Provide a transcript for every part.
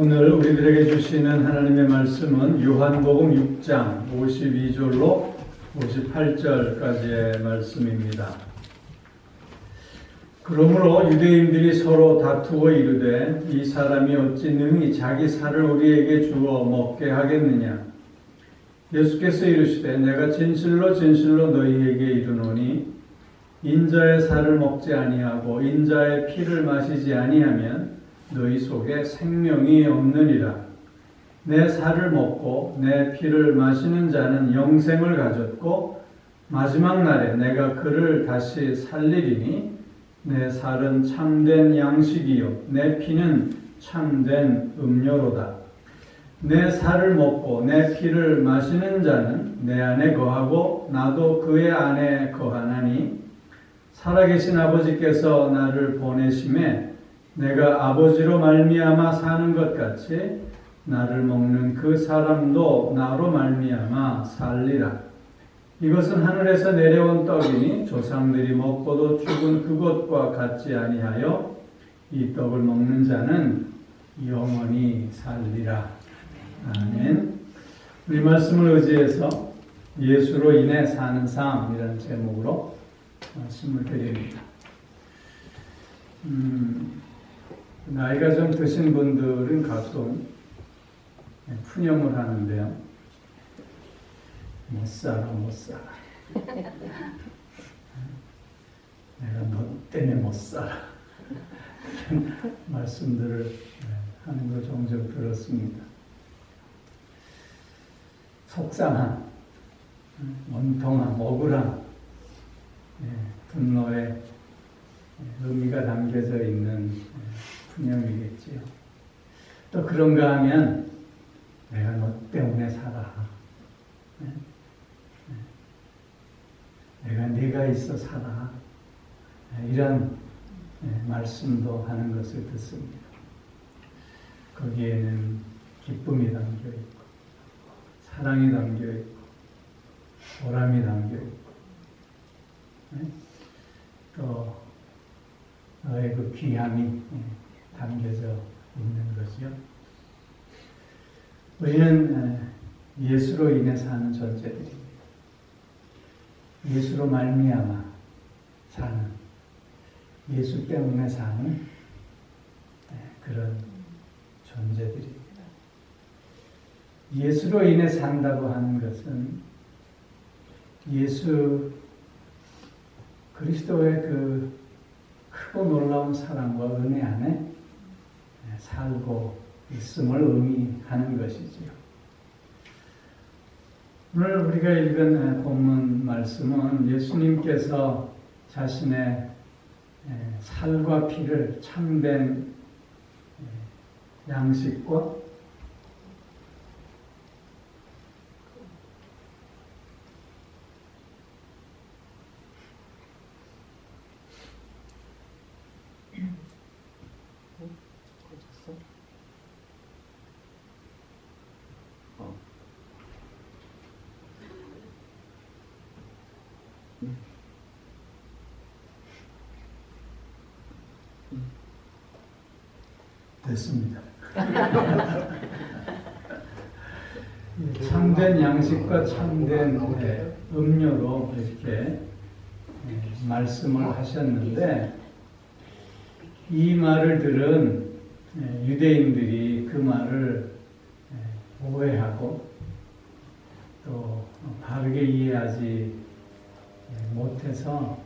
오늘 우리들에게 주시는 하나님의 말씀은 요한복음 6장 52절로 58절까지의 말씀입니다. 그러므로 유대인들이 서로 다투고 이르되 이 사람이 어찌 능히 자기 살을 우리에게 주어 먹게 하겠느냐. 예수께서 이르시되 내가 진실로 진실로 너희에게 이르노니 인자의 살을 먹지 아니하고 인자의 피를 마시지 아니하면 너희 속에 생명이 없느니라. 내 살을 먹고 내 피를 마시는 자는 영생을 가졌고 마지막 날에 내가 그를 다시 살리리니 내 살은 참된 양식이요 내 피는 참된 음료로다. 내 살을 먹고 내 피를 마시는 자는 내 안에 거하고 나도 그의 안에 거하나니 살아계신 아버지께서 나를 보내심에 내가 아버지로 말미암아 사는 것 같이 나를 먹는 그 사람도 나로 말미암아 살리라. 이것은 하늘에서 내려온 떡이니 조상들이 먹고도 죽은 그것과 같지 아니하여 이 떡을 먹는 자는 영원히 살리라. 아멘. 우리 말씀을 의지해서 예수로 인해 사는 삶이라는 제목으로 말씀을 드립니다. 나이가 좀 드신 분들은 가끔 푸념을 하는데요. 못 살아. 내가 너 때문에 못 살아. 이런 말씀들을 하는 걸 종종 들었습니다. 속상한, 원통한, 억울한 분노의 의미가 담겨져 있는 푸념이겠지요. 또 그런가 하면 내가 너 때문에 살아. 내가 네가 있어 살아. 이런 말씀도 하는 것을 듣습니다. 거기에는 기쁨이 담겨 있고 사랑이 담겨 있고 보람이 담겨 있고 또 너의 그 귀함이 담겨져 있는 거죠. 우리는 예수로 인해 사는 존재들입니다. 예수로 말미암아 사는, 예수 때문에 사는 그런 존재들입니다. 예수로 인해 산다고 하는 것은 예수 그리스도의 그 크고 놀라운 사랑과 은혜 안에 살고 있음을 의미하는 것이지요. 오늘 우리가 읽은 본문 말씀은 예수님께서 자신의 살과 피를 참된 양식과 됐습니다. 참된 양식과 참된 음료로 이렇게 말씀을 하셨는데 이 말을 들은 유대인들이 그 말을 오해하고 또 바르게 이해하지 못해서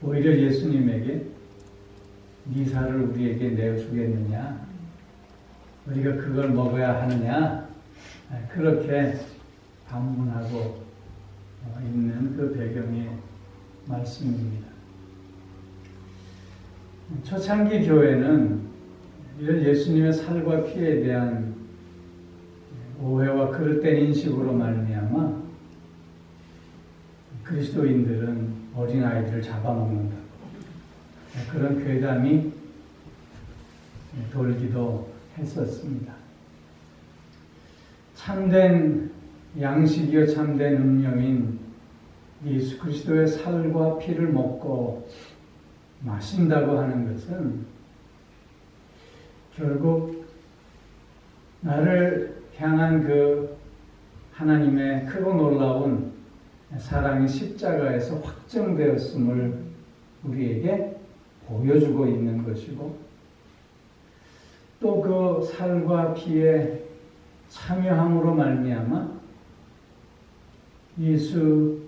오히려 예수님에게 네 살을 우리에게 내어주겠느냐? 우리가 그걸 먹어야 하느냐? 그렇게 반문하고 있는 그 배경의 말씀입니다. 초창기 교회는 이런 예수님의 살과 피에 대한 오해와 그릇된 인식으로 말미암아 그리스도인들은 어린아이들을 잡아먹는다. 그런 괴담이 돌기도 했었습니다. 참된 양식이요 참된 음료인 예수 그리스도의 살과 피를 먹고 마신다고 하는 것은 결국 나를 향한 그 하나님의 크고 놀라운 사랑이 십자가에서 확정되었음을 우리에게 보여주고 있는 것이고, 또 그 살과 피에 참여함으로 말미암아 예수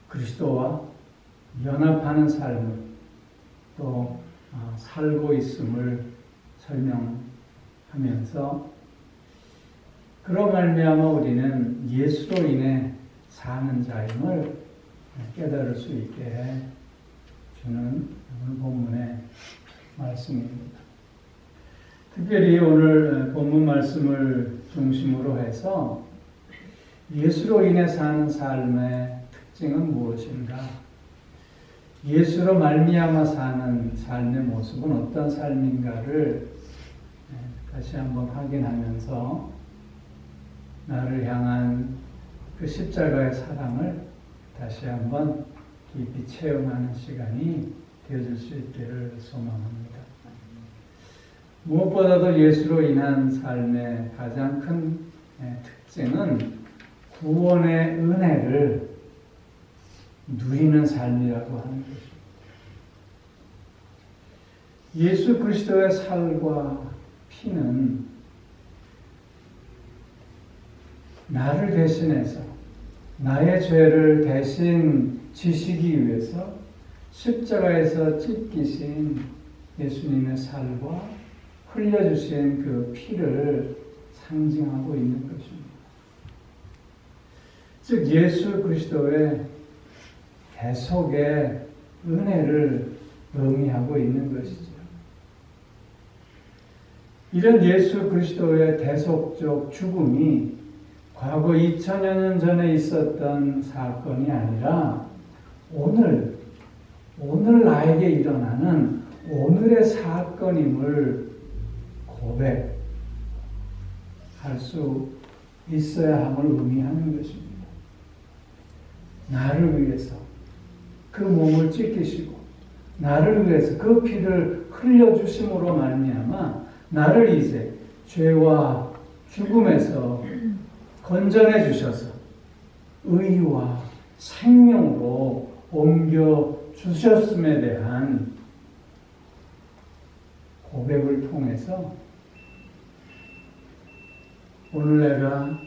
그리스도와 연합하는 삶을 또 살고 있음을 설명하면서, 그로 말미암아 우리는 예수로 인해 사는 자임을 깨달을 수 있게 해주는 오늘 본문의 말씀입니다. 특별히 오늘 본문 말씀을 중심으로 해서 예수로 인해 사는 삶의 특징은 무엇인가? 예수로 말미암아 사는 삶의 모습은 어떤 삶인가를 다시 한번 확인하면서 나를 향한 그 십자가의 사랑을 다시 한번 깊이 체험하는 시간이 되어줄 수 있기를 소망합니다. 무엇보다도 예수로 인한 삶의 가장 큰 특징은 구원의 은혜를 누리는 삶이라고 하는 것입니다. 예수 그리스도의 살과 피는 나를 대신해서 나의 죄를 대신 지시기 위해서 십자가에서 찢기신 예수님의 살과 흘려주신 그 피를 상징하고 있는 것입니다. 즉 예수 그리스도의 대속의 은혜를 의미하고 있는 것이죠. 이런 예수 그리스도의 대속적 죽음이 과거 2000여 년 전에 있었던 사건이 아니라 오늘 나에게 일어나는 오늘의 사건임을 고백할 수 있어야 함을 의미하는 것입니다. 나를 위해서 그 몸을 찢기시고 나를 위해서 그 피를 흘려주심으로 말미암아 나를 이제 죄와 죽음에서 건져내 주셔서 의와 생명으로 옮겨 주셨음에 대한 고백을 통해서 오늘 내가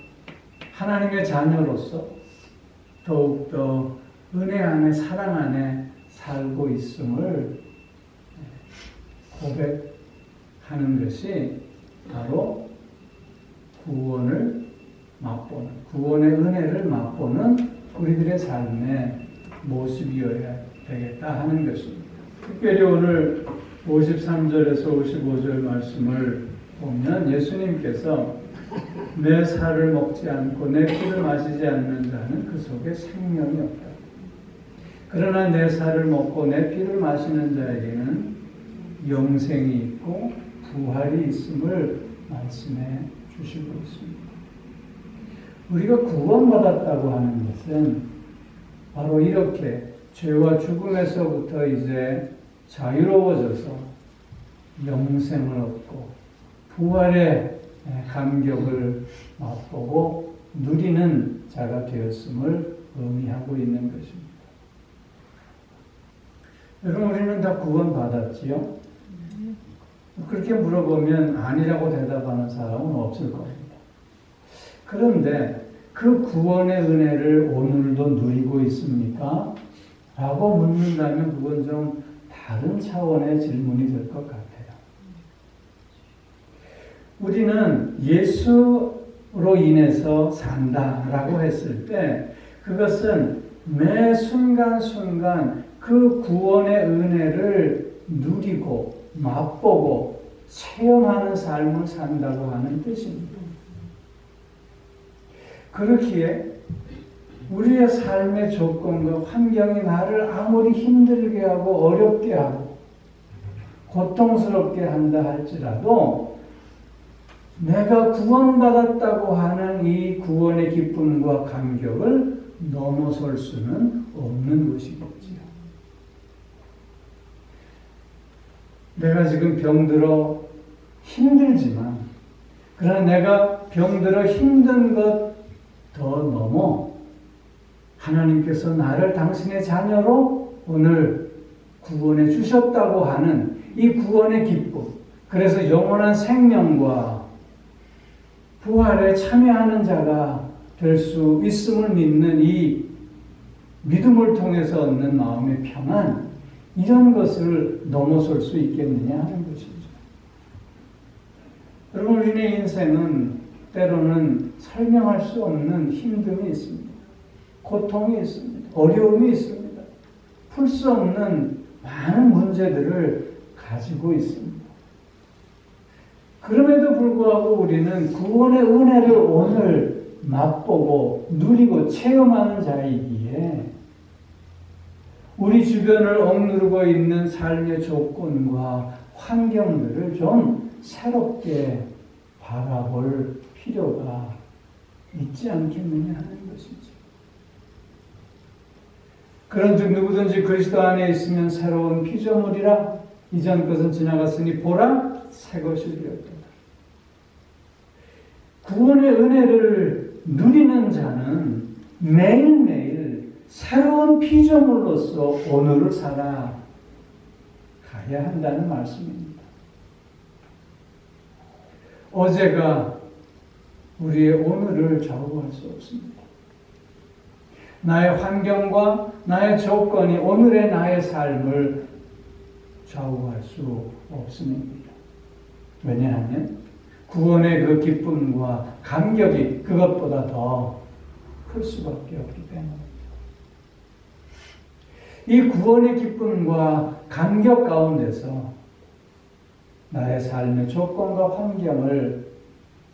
하나님의 자녀로서 더욱더 은혜 안에 사랑 안에 살고 있음을 고백하는 것이 바로 구원을 맛보는, 구원의 은혜를 맛보는 우리들의 삶의 모습이어야 되겠다 하는 것입니다. 특별히 오늘 53절에서 55절 말씀을 보면 예수님께서 내 살을 먹지 않고 내 피를 마시지 않는 자는 그 속에 생명이 없다. 그러나 내 살을 먹고 내 피를 마시는 자에게는 영생이 있고 부활이 있음을 말씀해 주시고 있습니다. 우리가 구원받았다고 하는 것은 바로 이렇게 죄와 죽음에서부터 이제 자유로워져서 영생을 얻고 부활의 감격을 맛보고 누리는 자가 되었음을 의미하고 있는 것입니다. 여러분, 우리는 다 구원받았지요? 그렇게 물어보면 아니라고 대답하는 사람은 없을 겁니다. 그런데 그 구원의 은혜를 오늘도 누리고 있습니까? 라고 묻는다면 그건 좀 다른 차원의 질문이 될 것 같아요. 우리는 예수로 인해서 산다라고 했을 때 그것은 매 순간순간 그 구원의 은혜를 누리고 맛보고 체험하는 삶을 산다고 하는 뜻입니다. 그렇기에 우리의 삶의 조건과 환경이 나를 아무리 힘들게 하고 어렵게 하고 고통스럽게 한다 할지라도 내가 구원받았다고 하는 이 구원의 기쁨과 감격을 넘어설 수는 없는 것이겠지요. 내가 지금 병들어 힘들지만 그러나 내가 병들어 힘든 것 더 넘어 하나님께서 나를 당신의 자녀로 오늘 구원해 주셨다고 하는 이 구원의 기쁨, 그래서 영원한 생명과 부활에 참여하는 자가 될 수 있음을 믿는 이 믿음을 통해서 얻는 마음의 평안, 이런 것을 넘어설 수 있겠느냐 하는 것이죠. 여러분, 우리의 인생은 때로는 설명할 수 없는 힘듦이 있습니다. 고통이 있습니다. 어려움이 있습니다. 풀 수 없는 많은 문제들을 가지고 있습니다. 그럼에도 불구하고 우리는 구원의 은혜를 오늘 맛보고 누리고 체험하는 자이기에 우리 주변을 억누르고 있는 삶의 조건과 환경들을 좀 새롭게 바라볼 필요가 있지 않겠느냐 하는 것이죠. 그런즉 누구든지 그리스도 안에 있으면 새로운 피조물이라, 이전 것은 지나갔으니 보라 새 것이 되었도다. 구원의 은혜를 누리는 자는 매일매일 새로운 피조물로서 오늘을 살아가야 한다는 말씀입니다. 어제가 우리의 오늘을 좌우할 수 없습니다. 나의 환경과 나의 조건이 오늘의 나의 삶을 좌우할 수 없습니다. 왜냐하면 구원의 그 기쁨과 감격이 그것보다 더 클 수밖에 없기 때문입니다. 이 구원의 기쁨과 감격 가운데서 나의 삶의 조건과 환경을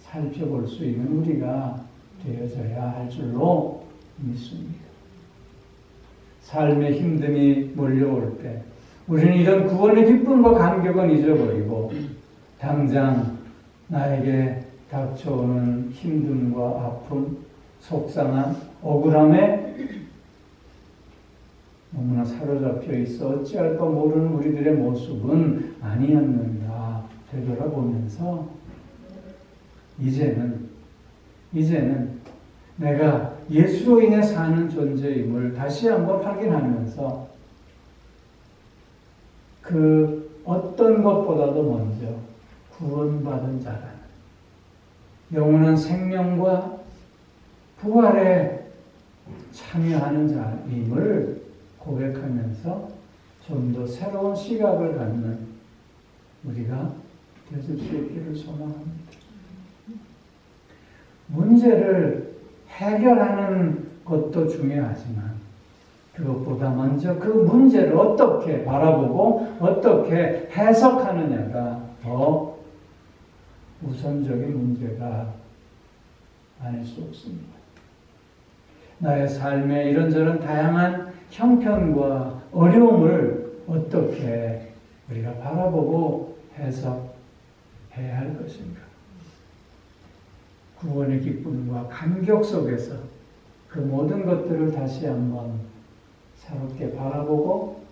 살펴볼 수 있는 우리가 되어져야 할 줄로 믿습니다. 삶의 힘듦이 몰려올 때 우리는 이런 구원의 기쁨과 감격은 잊어버리고 당장 나에게 닥쳐오는 힘듦과 아픔, 속상함, 억울함에 너무나 사로잡혀 있어 어찌할 까 모르는 우리들의 모습은 아니었는가 되돌아보면서 이제는 내가 예수로 인해 사는 존재임을 다시 한번 확인하면서 그 어떤 것보다도 먼저 구원받은 자라는 영원한 생명과 부활에 참여하는 자임을 고백하면서 좀 더 새로운 시각을 갖는 우리가 되실 수 있기를 소망합니다. 문제를 해결하는 것도 중요하지만 그것보다 먼저 그 문제를 어떻게 바라보고 어떻게 해석하느냐가 더 우선적인 문제가 아닐 수 없습니다. 나의 삶의 이런저런 다양한 형편과 어려움을 어떻게 우리가 바라보고 해석해야 할 것인가. 구원의 기쁨과 감격 속에서 그 모든 것들을 다시 한번 새롭게 바라보고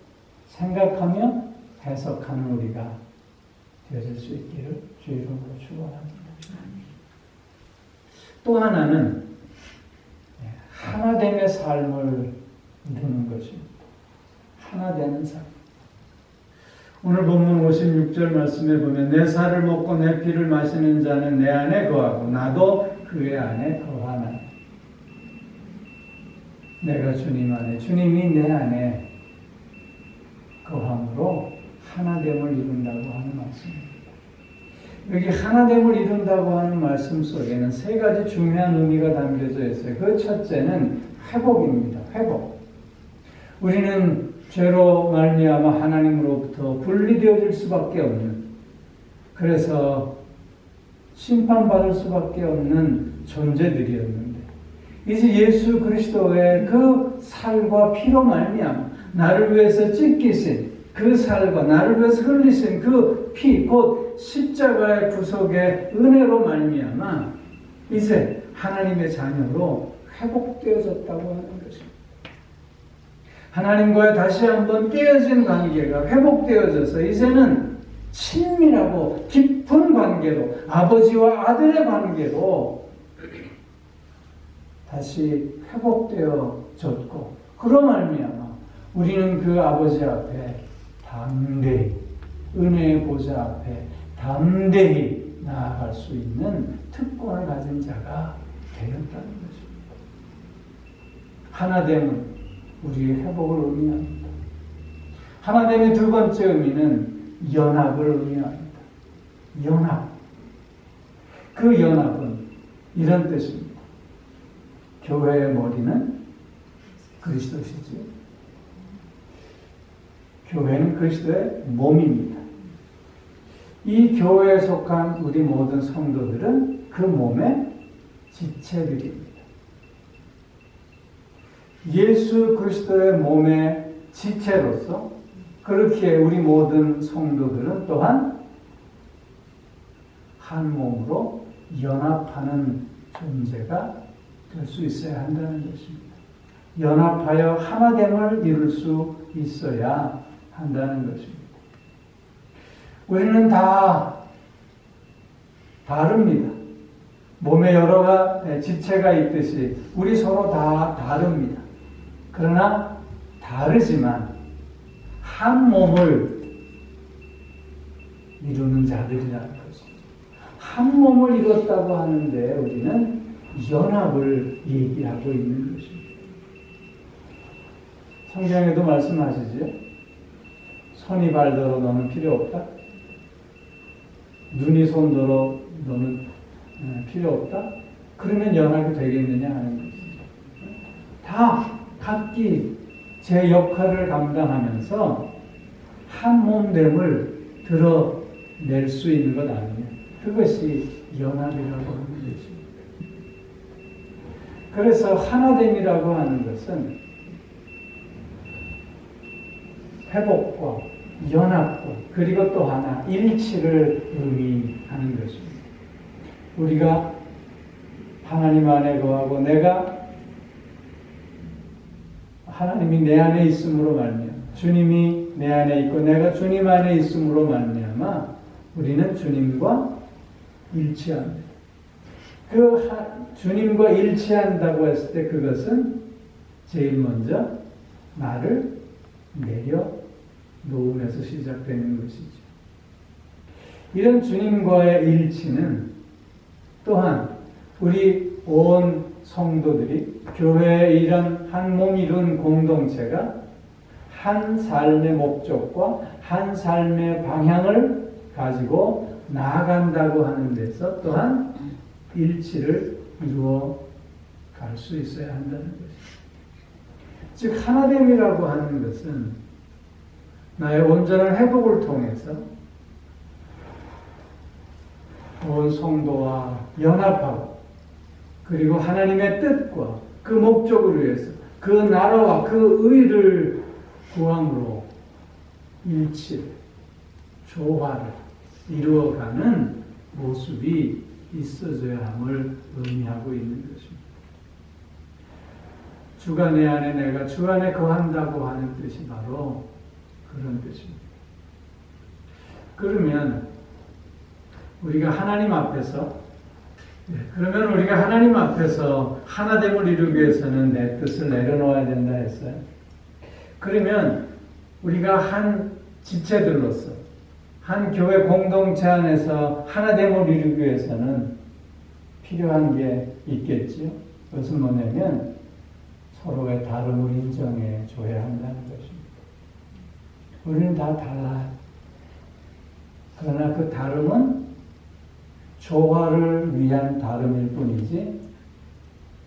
생각하며 해석하는 우리가 되어질 수 있기를 주 이름으로 축원합니다. 또 하나는 하나됨의 삶을 이루는 것입니다. 하나되는 삶. 오늘 본문 56절 말씀에 보면 내 살을 먹고 내 피를 마시는 자는 내 안에 거하고 나도 그의 안에 거하나. 내가 주님 안에, 주님이 내 안에 거함으로 하나됨을 이룬다고 하는 말씀입니다. 여기 하나됨을 이룬다고 하는 말씀 속에는 세 가지 중요한 의미가 담겨져 있어요. 그 첫째는 회복입니다. 회복. 우리는 죄로 말미암아 하나님으로부터 분리되어질 수밖에 없는, 그래서 심판받을 수밖에 없는 존재들이었는데 이제 예수 그리스도의 그 살과 피로 말미암아 나를 위해서 찢기신 그 살과 나를 위해서 흘리신 그 피, 곧 십자가의 구속의 은혜로 말미암아 이제 하나님의 자녀로 회복되어졌다고 하는 것입니다. 하나님과의 다시 한번 깨어진 관계가 회복되어져서 이제는 친밀하고 깊은 관계로, 아버지와 아들의 관계로 다시 회복되어졌고, 그로 말미암아 우리는 그 아버지 앞에 담대히, 은혜의 보좌 앞에 담대히 나아갈 수 있는 특권을 가진 자가 되었다는 것입니다. 하나됨은 우리의 회복을 의미합니다. 하나됨의 두 번째 의미는 연합을 의미합니다. 연합. 그 연합은 이런 뜻입니다. 교회의 머리는 그리스도시죠. 교회는 그리스도의 몸입니다. 이 교회에 속한 우리 모든 성도들은 그 몸의 지체들입니다. 예수 그리스도의 몸의 지체로서 그렇게 우리 모든 성도들은 또한 한 몸으로 연합하는 존재가 될 수 있어야 한다는 것입니다. 연합하여 하나됨을 이룰 수 있어야 한다는 것입니다. 우리는 다 다릅니다. 몸에 여러 지체가 있듯이 우리 서로 다 다릅니다. 그러나 다르지만 한 몸을 이루는 자들이라는 것입니다. 한 몸을 이뤘다고 하는데 우리는 연합을 얘기하고 있는 것입니다. 성경에도 말씀하시죠. 손이 발더러 너는 필요 없다. 눈이 손더러 너는 필요 없다. 그러면 연합이 되겠느냐 하는 것이죠. 다 각기 제 역할을 감당하면서 한 몸됨을 드러낼 수 있는 것 아니냐. 그것이 연합이라고 하는 것입니다. 그래서 하나됨이라고 하는 것은 회복과 연합과 그리고 또 하나 일치를 의미하는 것입니다. 우리가 하나님 안에 거하고 내가 하나님이 내 안에 있음으로 말미암아 주님이 내 안에 있고 내가 주님 안에 있음으로 말미암아 우리는 주님과 일치합니다. 주님과 일치한다고 했을 때 그것은 제일 먼저 나를 내려놓음에서 시작되는 것이죠. 이런 주님과의 일치는 또한 우리 온 성도들이 교회의 이런 한 몸 이룬 공동체가 한 삶의 목적과 한 삶의 방향을 가지고 나아간다고 하는 데서 또한 일치를 이루어 갈 수 있어야 한다는 것입니다. 즉 하나됨이라고 하는 것은 나의 온전한 회복을 통해서 온 성도와 연합하고 그리고 하나님의 뜻과 그 목적을 위해서 그 나라와 그 의를 구함으로 일치를, 조화를 이루어가는 모습이 있어져야 함을 의미하고 있는 것입니다. 주가 내 안에 내가 주 안에 거한다고 하는 뜻이 바로 그런 뜻입니다. 그러면 우리가 하나님 앞에서 하나됨을 이루기 위해서는 내 뜻을 내려놓아야 된다 했어요. 그러면 우리가 한 지체들로서 한 교회 공동체 안에서 하나됨을 이루기 위해서는 필요한 게 있겠지요. 그것은 뭐냐면 서로의 다름을 인정해 줘야 한다는 것입니다. 우리는 다 달라요. 그러나 그 다름은 조화를 위한 다름일 뿐이지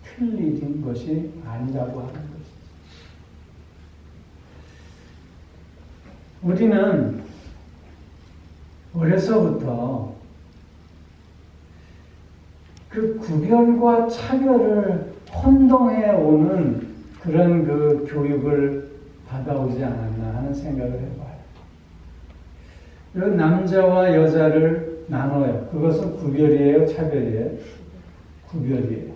틀린 것이 아니라고 하는 것이죠. 우리는 어려서부터 그 구별과 차별을 혼동해 오는 그런 그 교육을 받아오지 않았나 하는 생각을 해봐요. 남자와 여자를 나눠요. 그것은 구별이에요? 차별이에요? 구별이에요.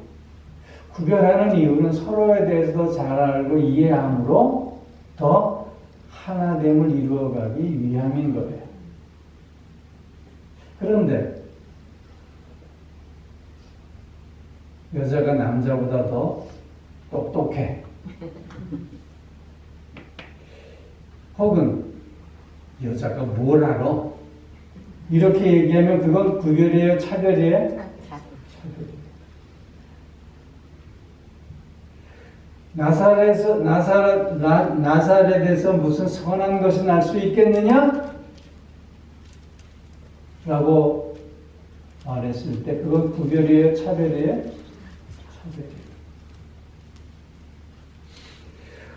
구별하는 이유는 서로에 대해서 잘 알고 이해함으로 더 하나됨을 이루어가기 위함인 거예요. 그런데 여자가 남자보다 더 똑똑해. 혹은 여자가 뭘 알아? 이렇게 얘기하면 그건 구별이에요? 차별이에요? 차별이에요. 나사렛에서 무슨 선한 것이 날 수 있겠느냐? 라고 말했을 때 그건 구별이에요? 차별이에요? 차별이에요.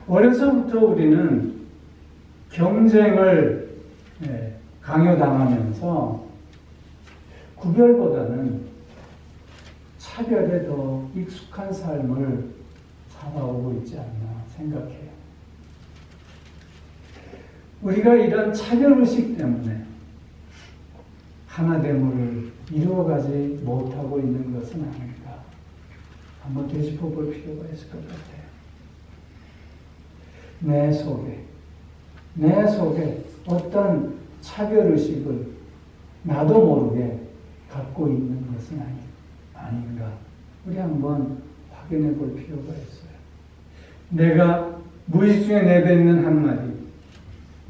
어려서부터 우리는 경쟁을 강요당하면서 구별보다는 차별에 더 익숙한 삶을 살아오고 있지 않나 생각해요. 우리가 이런 차별의식 때문에 하나됨을 이루어가지 못하고 있는 것은 아닌가 한번 되짚어볼 필요가 있을 것 같아요. 내 속에 어떤 차별의식을 나도 모르게 갖고 있는 것은 아닌가 우리 한번 확인해 볼 필요가 있어요. 내가 무의식 중에 내뱉는 한마디,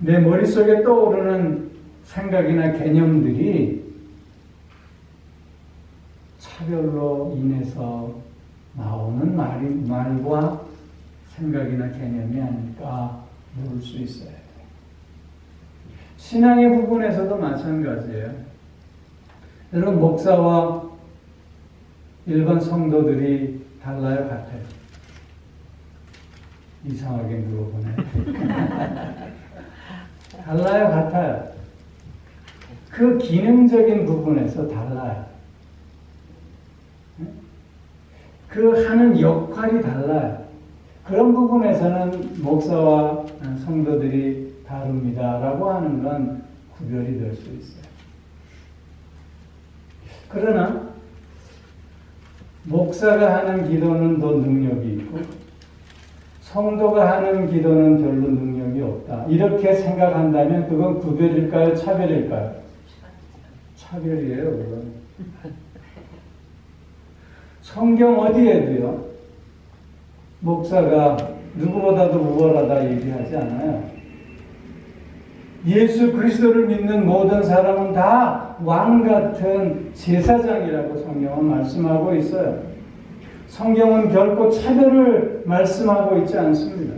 내 머릿속에 떠오르는 생각이나 개념들이 차별로 인해서 나오는 말과 생각이나 개념이 아닐까 물을 수 있어요. 신앙의 부분에서도 마찬가지예요. 여러분, 목사와 일반 성도들이 달라요, 같아요? 이상하게 물어보네. 달라요, 같아요? 그 기능적인 부분에서 달라요. 그 하는 역할이 달라요. 그런 부분에서는 목사와 성도들이 다릅니다라고 하는 건 구별이 될 수 있어요. 그러나 목사가 하는 기도는 더 능력이 있고 성도가 하는 기도는 별로 능력이 없다. 이렇게 생각한다면 그건 구별일까요? 차별일까요? 차별이에요, 그건. 성경 어디에도요, 목사가 누구보다도 우월하다 얘기하지 않아요. 예수 그리스도를 믿는 모든 사람은 다 왕 같은 제사장이라고 성경은 말씀하고 있어요. 성경은 결코 차별을 말씀하고 있지 않습니다.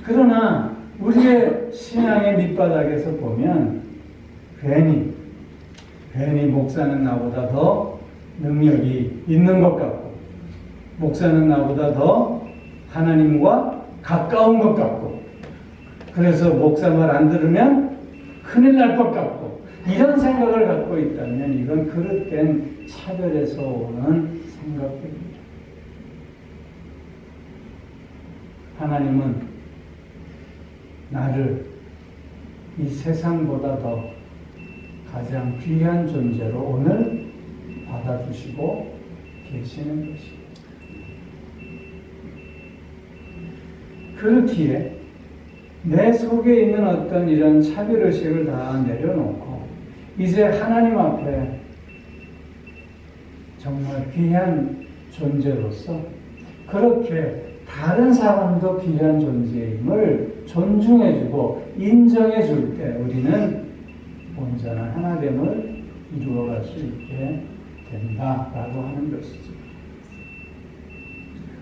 그러나 우리의 신앙의 밑바닥에서 보면 괜히 목사는 나보다 더 능력이 있는 것 같고 목사는 나보다 더 하나님과 가까운 것 같고 그래서 목사 말 안 들으면 큰일 날 것 같고 이런 생각을 갖고 있다면 이건 그릇된 차별에서 오는 생각들입니다. 하나님은 나를 이 세상보다 더 가장 귀한 존재로 오늘 받아주시고 계시는 것입니다. 그렇기에 내 속에 있는 어떤 이런 차별의식을 다 내려놓고 이제 하나님 앞에 정말 귀한 존재로서 그렇게 다른 사람도 귀한 존재임을 존중해주고 인정해줄 때 우리는 온전한 하나됨을 이루어갈 수 있게 된다라고 하는 것이죠.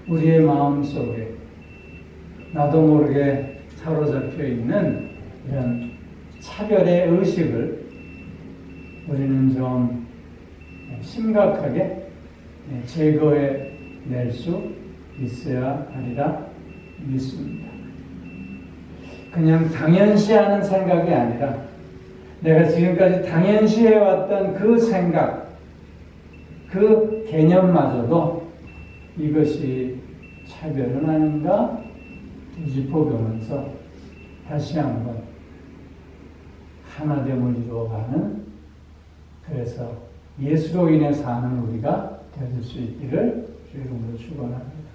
우리의 마음속에 나도 모르게 사로잡혀 있는 이런 차별의 의식을 우리는 좀 심각하게 제거해 낼 수 있어야 하리라 믿습니다. 그냥 당연시하는 생각이 아니라 내가 지금까지 당연시해왔던 그 생각, 그 개념마저도 이것이 차별은 아닌가 뒤집어보면서 다시 한번 하나됨을 이루어가는, 그래서 예수로 인해 사는 우리가 될 수 있기를 주님으로 축원합니다.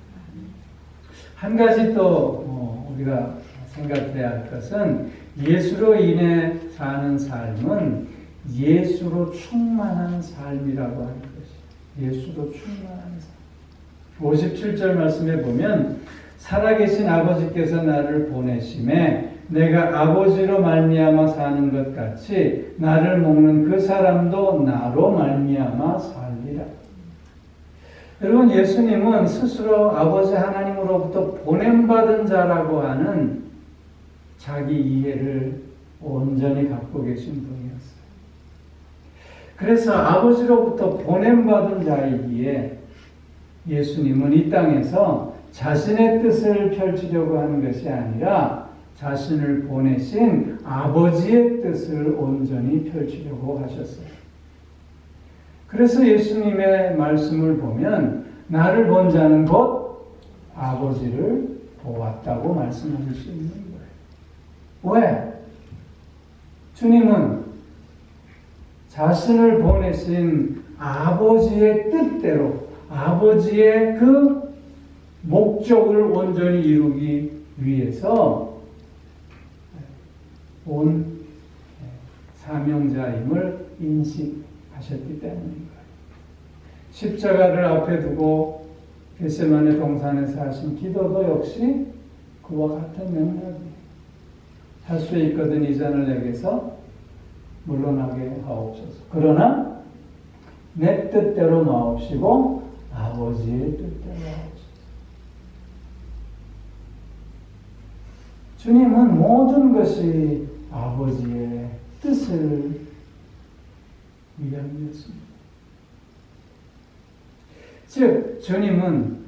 한 가지 또 우리가 생각해야 할 것은 예수로 인해 사는 삶은 예수로 충만한 삶이라고 하는 것이에요. 예수로 충만한 삶. 57절 말씀에 보면 살아계신 아버지께서 나를 보내심에 내가 아버지로 말미암아 사는 것 같이 나를 먹는 그 사람도 나로 말미암아 살리라. 여러분, 예수님은 스스로 아버지 하나님으로부터 보냄받은 자라고 하는 자기 이해를 온전히 갖고 계신 분이었어요. 그래서 아버지로부터 보냄받은 자이기에 예수님은 이 땅에서 자신의 뜻을 펼치려고 하는 것이 아니라 자신을 보내신 아버지의 뜻을 온전히 펼치려고 하셨어요. 그래서 예수님의 말씀을 보면 나를 본 자는 곧 아버지를 보았다고 말씀하실 수 있는 거예요. 왜? 주님은 자신을 보내신 아버지의 뜻대로 아버지의 그 목적을 온전히 이루기 위해서 온 사명자임을 인식하셨기 때문인 거예요. 십자가를 앞에 두고 겟세마네 동산에서 하신 기도도 역시 그와 같은 맥락이에요. 할 수 있거든 이 잔을 내게서 물러나게 하옵소서. 그러나 내 뜻대로 마옵시고 아버지의 뜻대로 하옵소서. 주님은 모든 것이 아버지의 뜻을 위함이었습니다. 즉, 주님은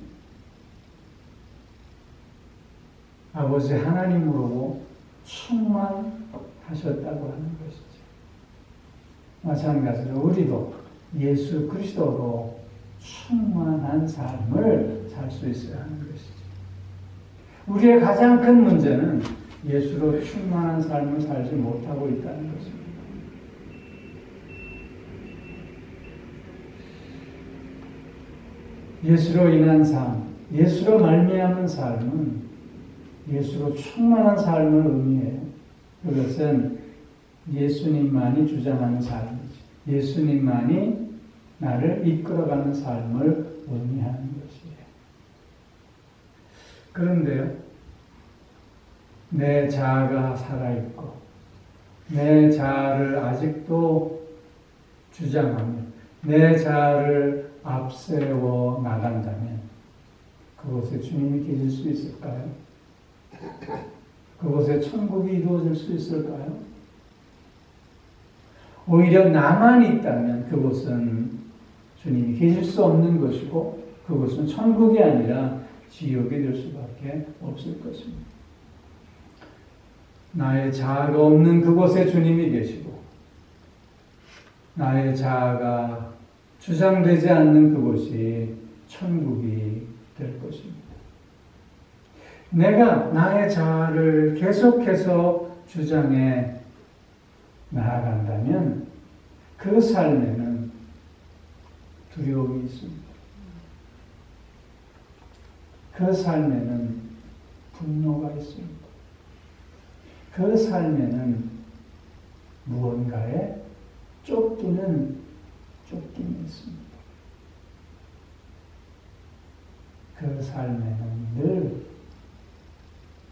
아버지 하나님으로 충만하셨다고 하는 것이죠. 마찬가지로 우리도 예수 그리스도로 충만한 삶을 살 수 있어야 하는 것이죠. 우리의 가장 큰 문제는 예수로 충만한 삶을 살지 못하고 있다는 것입니다. 예수로 인한 삶, 예수로 말미암은 삶은 예수로 충만한 삶을 의미해요. 그것은 예수님만이 주장하는 삶이죠. 예수님만이 나를 이끌어가는 삶을 의미하는 것이에요. 그런데요, 내 자아가 살아있고 내 자아를 아직도 주장하며 내 자아를 앞세워 나간다면 그곳에 주님이 계실 수 있을까요? 그곳에 천국이 이루어질 수 있을까요? 오히려 나만 있다면 그곳은 주님이 계실 수 없는 것이고 그곳은 천국이 아니라 지옥이 될 수밖에 없을 것입니다. 나의 자아가 없는 그곳에 주님이 계시고 나의 자아가 주장되지 않는 그곳이 천국이 될 것입니다. 내가 나의 자아를 계속해서 주장해 나아간다면 그 삶에는 두려움이 있습니다. 그 삶에는 분노가 있습니다. 그 삶에는 무언가에 쫓김이 있습니다. 그 삶에는 늘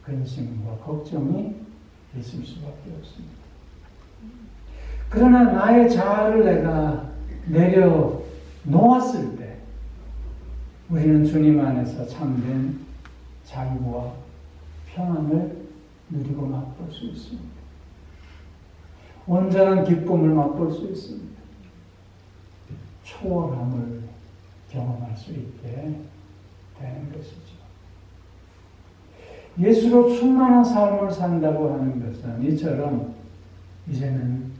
근심과 걱정이 있을 수밖에 없습니다. 그러나 나의 자아를 내가 내려놓았을 때 우리는 주님 안에서 참된 자유와 평안을 누리고 맛볼 수 있습니다. 온전한 기쁨을 맛볼 수 있습니다. 초월함을 경험할 수 있게 되는 것이죠. 예수로 충만한 삶을 산다고 하는 것은 이처럼 이제는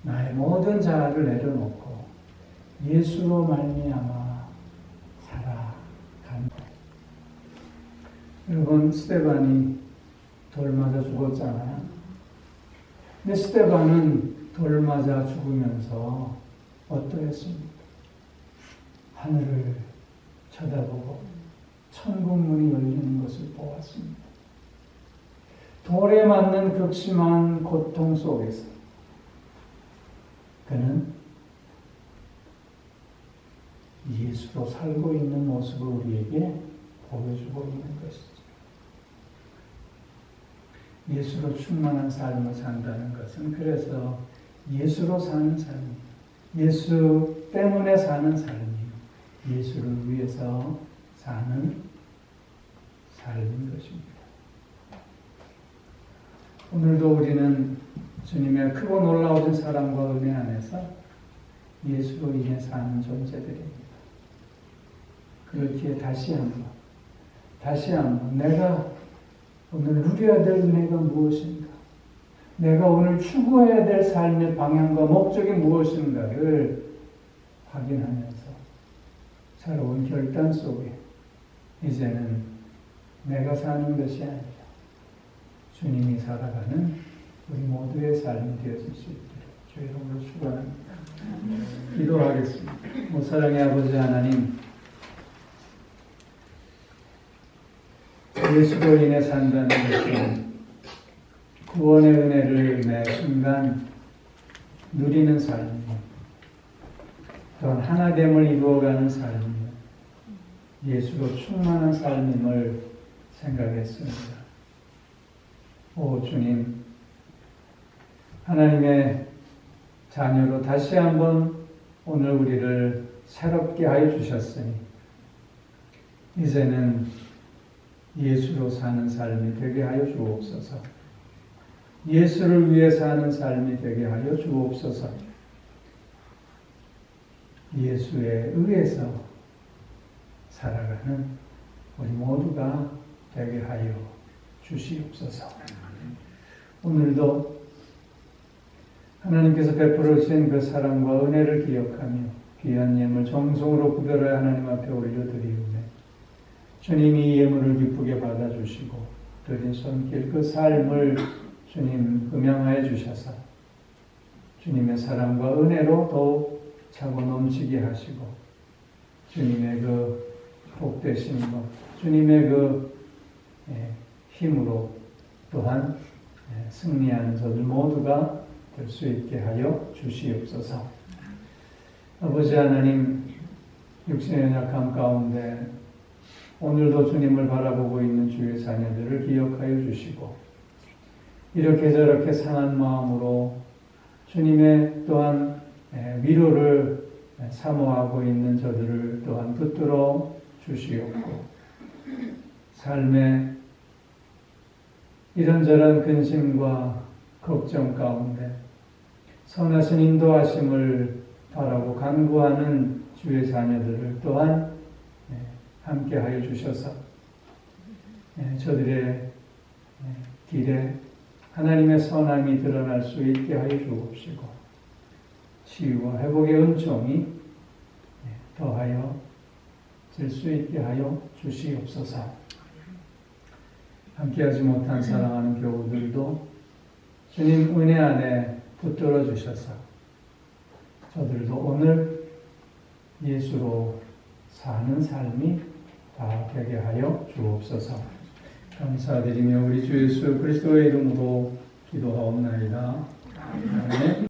나의 모든 자아를 내려놓고 예수로 말미암아 살아간다. 여러분, 스데반이 돌 맞아 죽었잖아요. 근데 스데반은 돌 맞아 죽으면서 어떠했습니까? 하늘을 쳐다보고 천국 문이 열리는 것을 보았습니다. 돌에 맞는 극심한 고통 속에서 그는 예수로 살고 있는 모습을 우리에게 보여주고 있는 것이죠. 예수로 충만한 삶을 산다는 것은 그래서 예수로 사는 삶이에요. 예수 때문에 사는 삶이에요. 예수를 위해서 사는 삶인 것입니다. 오늘도 우리는 주님의 크고 놀라우신 사랑과 은혜 안에서 예수로 인해 사는 존재들입니다. 그렇기에 다시 한번 내가 오늘 누려야 될 은혜가 무엇인가? 내가 오늘 추구해야 될 삶의 방향과 목적이 무엇인가를 확인하면서 새로운 결단 속에 이제는 내가 사는 것이 아니라 주님이 살아가는 우리 모두의 삶이 되어질 수 있도록 주의 이름으로 축원합니다. 기도하겠습니다. 사랑의 아버지 하나님, 예수로 인해 산다는 것은 구원의 은혜를 매 순간 누리는 삶이고 또한 하나됨을 이루어가는 삶이며 예수로 충만한 삶임을 생각했습니다. 오 주님, 하나님의 자녀로 다시 한번 오늘 우리를 새롭게 하여 주셨으니 이제는 예수로 사는 삶이 되게 하여 주옵소서. 예수를 위해 사는 삶이 되게 하여 주옵소서. 예수에 의해서 살아가는 우리 모두가 되게 하여 주시옵소서. 오늘도 하나님께서 베풀어 주신 그 사랑과 은혜를 기억하며 귀한 예물 정성으로 구별하여 하나님 앞에 올려드리오며 주님이 예물을 기쁘게 받아주시고 드린 손길 그 삶을 주님 음양하여 주셔서 주님의 사랑과 은혜로 더욱 차고 넘치게 하시고 주님의 그 복되신 것, 주님의 그 힘으로 또한 승리하는 저들 모두가 될 수 있게 하여 주시옵소서. 아버지 하나님, 육신의 연약함 가운데 오늘도 주님을 바라보고 있는 주의 자녀들을 기억하여 주시고 이렇게 저렇게 상한 마음으로 주님의 또한 위로를 사모하고 있는 저들을 또한 붙들어 주시옵고 삶의 이런저런 근심과 걱정 가운데 선하신 인도하심을 바라고 간구하는 주의 자녀들을 또한 함께 하여 주셔서 저들의 길에 하나님의 선함이 드러날 수 있게 하여 주옵시고 치유와 회복의 은총이 더하여 질 수 있게 하여 주시옵소서. 함께하지 못한 사랑하는 교우들도 주님 은혜 안에 붙들어 주셔서 저들도 오늘 예수로 사는 삶이 다 되게 하여 주옵소서. 감사드리며 우리 주 예수 그리스도의 이름으로 기도하옵나이다. 아멘.